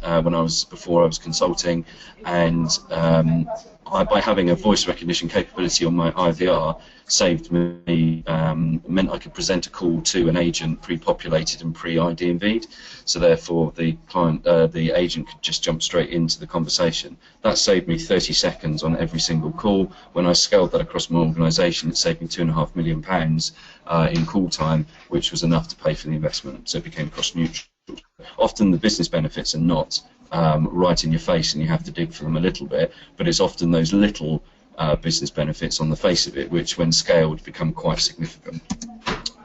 before I was consulting, and by having a voice recognition capability on my IVR saved me, meant I could present a call to an agent pre-populated and pre-ID&V'd, so therefore the agent could just jump straight into the conversation. That saved me 30 seconds on every single call. When I scaled that across my organisation, it saved me £2.5 million in call time, which was enough to pay for the investment, so it became cost neutral. Often the business benefits are not right in your face and you have to dig for them a little bit, but it's often those little business benefits on the face of it which when scaled become quite significant.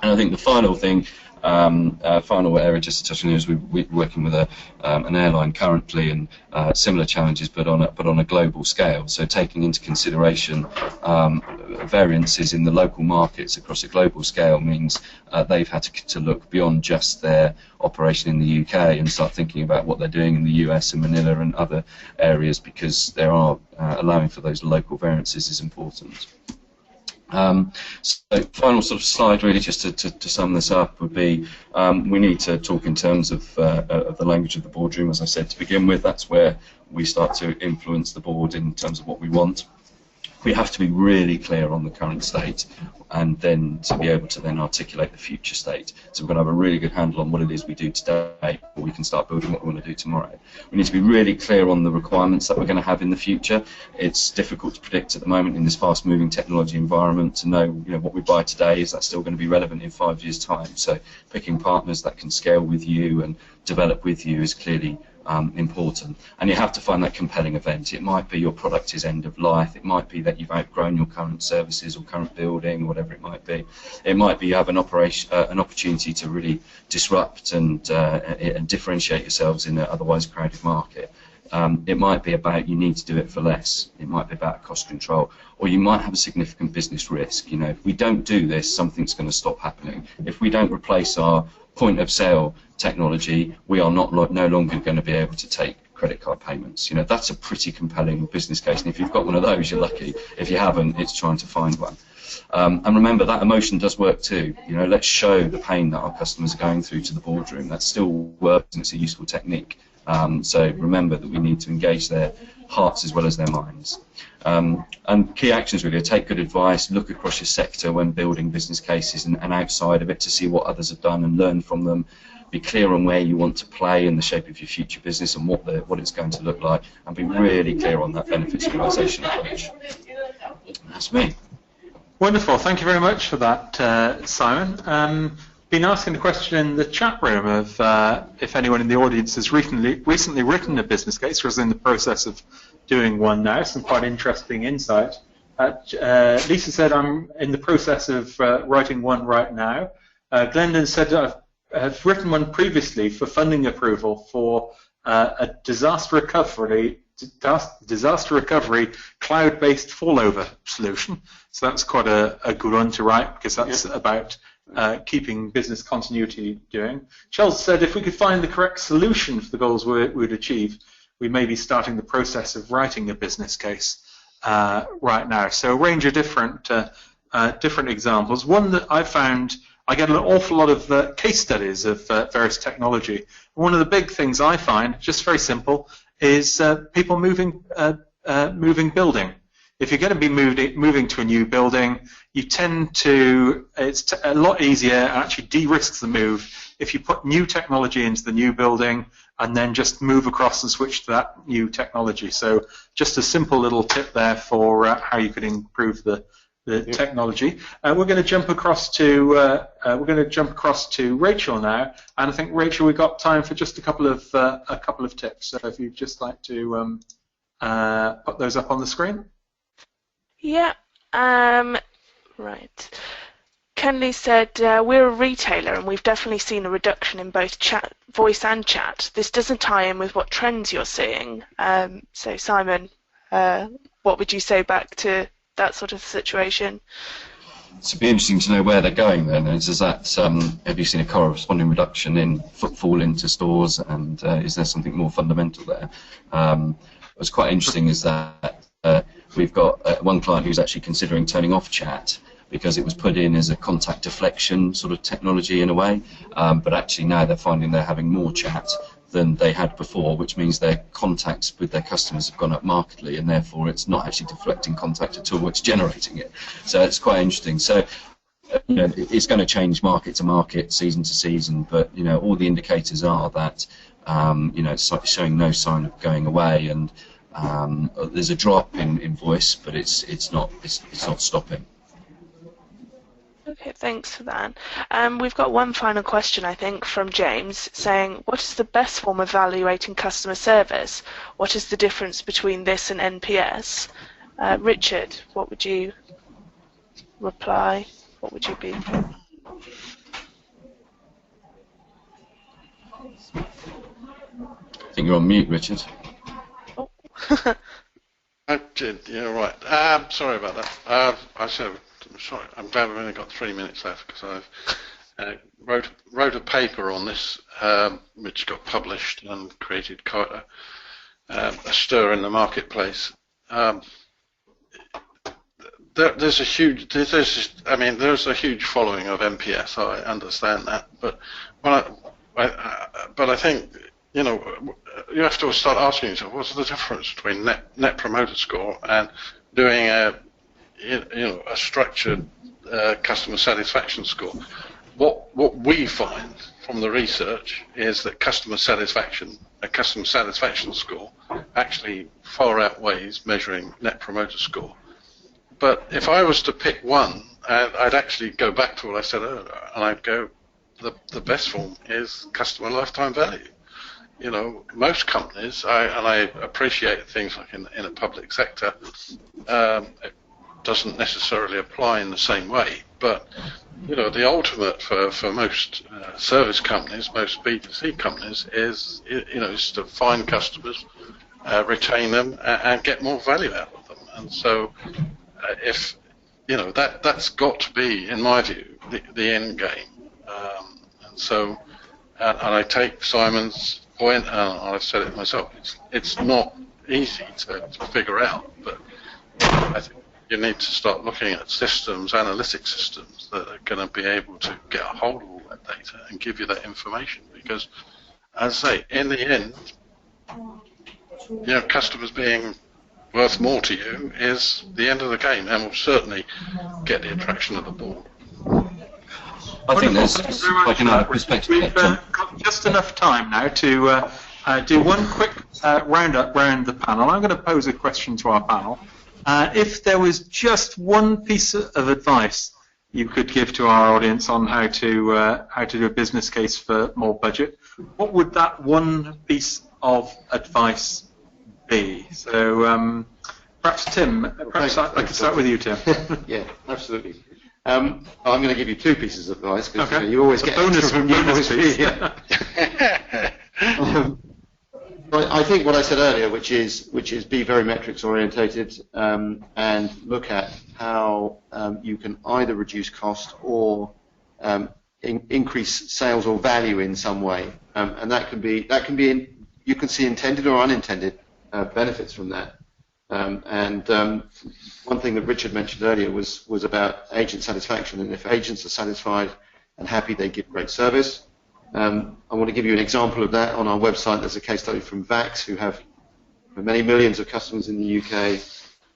And I think the final thing, final area just to touch on is we're working with an airline currently, and similar challenges but on a global scale, so taking into consideration variances in the local markets across a global scale means they've had to look beyond just their operation in the UK and start thinking about what they're doing in the US and Manila and other areas, because there are allowing for those local variances is important. So final sort of slide really just to sum this up would be we need to talk in terms of the language of the boardroom, as I said to begin with. That's where we start to influence the board in terms of what we want. We have to be really clear on the current state and then to be able to then articulate the future state. So we're going to have a really good handle on what it is we do today, or we can start building what we want to do tomorrow. We need to be really clear on the requirements that we're going to have in the future. It's difficult to predict at the moment in this fast-moving technology environment to know, what we buy today, is that still going to be relevant in 5 years' time? So picking partners that can scale with you and develop with you is clearly important, and you have to find that compelling event. It might be your product is end of life, it might be that you've outgrown your current services or current building, or whatever it might be. It might be you have an opportunity to really disrupt and differentiate yourselves in an otherwise crowded market. It might be about you need to do it for less. It might be about cost control, or you might have a significant business risk. If we don't do this, something's going to stop happening. If we don't replace our point of sale technology, we are no longer going to be able to take credit card payments. That's a pretty compelling business case, and if you've got one of those, you're lucky. If you haven't, it's trying to find one. And remember, that emotion does work too. Let's show the pain that our customers are going through to the boardroom. That still works, and it's a useful technique. So remember that we need to engage their hearts as well as their minds. And key actions really are take good advice, look across your sector when building business cases and outside of it to see what others have done and learn from them. Be clear on where you want to play in the shape of your future business and what it's going to look like, and be really clear on that benefits realisation approach. That's me. Wonderful. Thank you very much for that, Simon. Been asking the question in the chat room of if anyone in the audience has recently written a business case or is in the process of doing one now. Some quite interesting insight. Lisa said, I'm in the process of writing one right now. Glendon said, I've written one previously for funding approval for a disaster recovery cloud-based fallover solution. So that's quite a good one to write, because that's about keeping business continuity doing. Charles said, if we could find the correct solution for the goals we'd achieve, we may be starting the process of writing a business case right now. So a range of different examples. One that I found, I get an awful lot of case studies of various technology. One of the big things I find, just very simple, is people moving building. If you're going to be moving to a new building, you tend to, it's a lot easier and actually de-risks the move if you put new technology into the new building and then just move across and switch to that new technology. So just a simple little tip there for how you could improve the technology. We're going to jump across to Rachel now, and I think, Rachel, we've got time for just a couple of tips. So if you'd just like to put those up on the screen. Yeah. Right. Kenley said, we're a retailer and we've definitely seen a reduction in both chat, voice and chat. This doesn't tie in with what trends you're seeing. So Simon, what would you say back to that sort of situation? It'd be interesting to know where they're going then. Is that, have you seen a corresponding reduction in footfall into stores, and is there something more fundamental there? What's quite interesting is that we've got one client who's actually considering turning off chat because it was put in as a contact deflection sort of technology in a way, but actually now they're finding they're having more chat than they had before, which means their contacts with their customers have gone up markedly, and therefore it's not actually deflecting contact at all, it's generating it. So it's quite interesting. So you know, it's going to change market to market, season to season, but you know, all the indicators are that you know, it's showing no sign of going away, and there's a drop in voice, but it's not stopping. Okay, thanks for that. We've got one final question, I think, from James, saying, what is the best form of evaluating customer service? What is the difference between this and NPS? Richard, what would you reply? What would you be? I think you're on mute, Richard. Oh. I did, yeah, right. Sorry about that. I'm sorry, I'm glad we've only got 3 minutes left because I've wrote a paper on this which got published and created quite a stir in the marketplace. There's a huge following of NPS. I understand that, but I think, you know, you have to start asking yourself, what's the difference between net promoter score and doing a structured customer satisfaction score. What we find from the research is that a customer satisfaction score actually far outweighs measuring net promoter score. But if I was to pick one, I'd actually go back to what I said earlier, and I'd go, the best form is customer lifetime value. You know, most companies, and I appreciate things like in a public sector, it doesn't necessarily apply in the same way, but you know, the ultimate for most service companies, most B2C companies, is to find customers, retain them, and get more value out of them. And so, if you know, that's got to be, in my view, the end game. And so, and I take Simon's point, and I've said it myself. It's not easy to figure out, but I think you need to start looking at systems, analytic systems that are going to be able to get a hold of all that data and give you that information. Because, as I say, in the end, you know, customers being worth more to you is the end of the game, and will certainly get the attraction of the board. I think there's like another perspective. We've got just enough time now to do one quick roundup round the panel. I'm going to pose a question to our panel. If there was just one piece of advice you could give to our audience on how to do a business case for more budget, what would that one piece of advice be? So perhaps Tim, perhaps I could start with you, Tim. Yeah, absolutely. I'm going to give you two pieces of advice because you always get bonus from piece. I think what I said earlier, which is be very metrics orientated and look at how you can either reduce cost or increase sales or value in some way, and that can be you can see intended or unintended benefits from that. One thing that Richard mentioned earlier was about agent satisfaction, and if agents are satisfied and happy, they give great service. I want to give you an example of that. On our website, there's a case study from Vax, who have many millions of customers in the UK.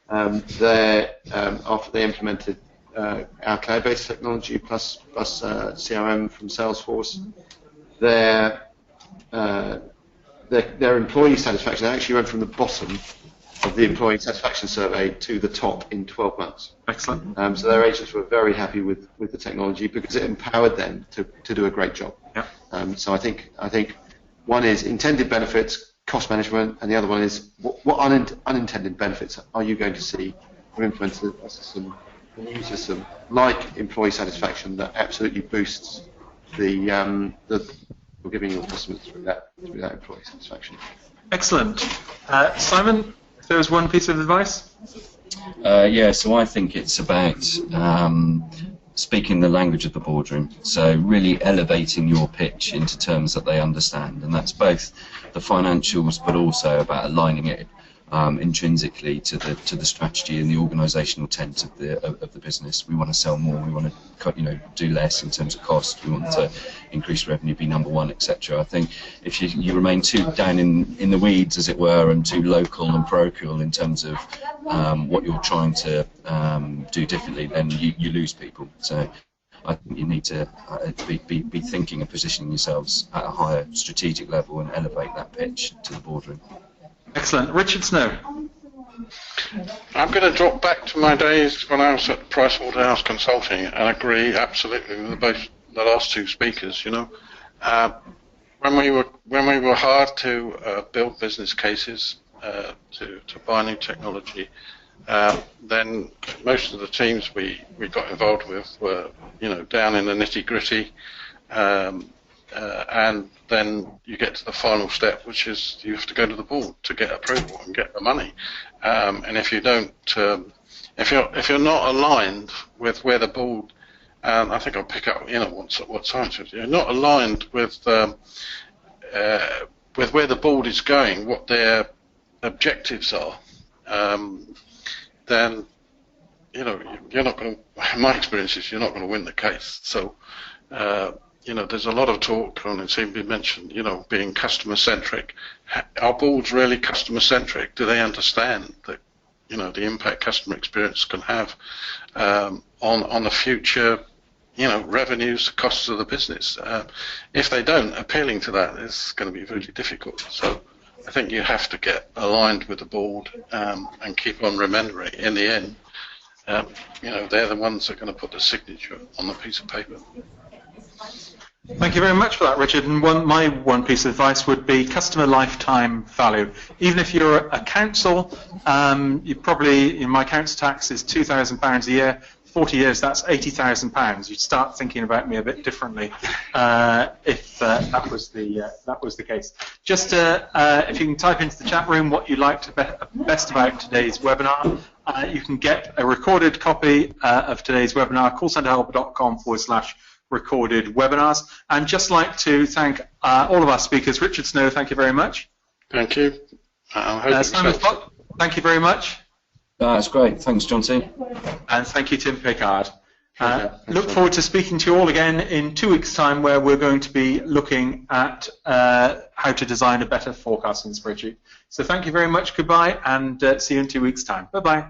After they implemented our cloud-based technology plus CRM from Salesforce, their employee satisfaction actually went from the bottom of the employee satisfaction survey to the top in 12 months. Excellent. So their agents were very happy with the technology because it empowered them to do a great job. Yeah. So I think one is intended benefits, cost management, and the other one is what unintended benefits are you going to see from implementing a system a new system like employee satisfaction that absolutely boosts the you're giving your customers through that employee satisfaction. Excellent. Simon, if there was one piece of advice? Yeah, so I think it's about speaking the language of the boardroom, so really elevating your pitch into terms that they understand, and that's both the financials but also about aligning it intrinsically to the strategy and the organisational intent of the business. We want to sell more. We want to do less in terms of cost. We want to increase revenue, be number one, etc. I think if you remain too down in the weeds, as it were, and too local and parochial in terms of what you're trying to do differently, then you lose people. So I think you need to be thinking and positioning yourselves at a higher strategic level and elevate that pitch to the boardroom. Excellent. Richard Snow. I'm going to drop back to my days when I was at Pricewaterhouse Consulting and agree absolutely with both the last two speakers. When we were hired to build business cases to buy new technology, then most of the teams we got involved with were down in the nitty gritty. And then you get to the final step, which is you have to go to the board to get approval and get the money. And if you don't, if you're not aligned with where the board, I think I'll pick up what science is. You're not aligned with where the board is going, what their objectives are. Then you're not going to. My experience is you're not going to win the case. So. There's a lot of talk, and it seemed to be mentioned, being customer-centric. Are boards really customer-centric? Do they understand that, the impact customer experience can have on the future, revenues, costs of the business? If they don't, appealing to that is going to be really difficult. So I think you have to get aligned with the board and keep on remembering, in the end, they're the ones that are going to put the signature on the piece of paper. Thank you very much for that, Richard. And my one piece of advice would be customer lifetime value. Even if you're a council, you probably, my council tax is £2,000 a year. 40 years, that's £80,000. You'd start thinking about me a bit differently if that was the case. Just if you can type into the chat room what you liked best about today's webinar, you can get a recorded copy of today's webinar, callcenterhelp.com/recorded webinars. And just like to thank all of our speakers. Richard Snow, thank you very much. Thank you. Simon Fox, thank you very much. That's great. Thanks, John T. And thank you, Tim Pickard. Look forward to speaking to you all again in 2 weeks' time, where we're going to be looking at how to design a better forecasting spreadsheet. So thank you very much. Goodbye, and see you in 2 weeks' time. Bye-bye.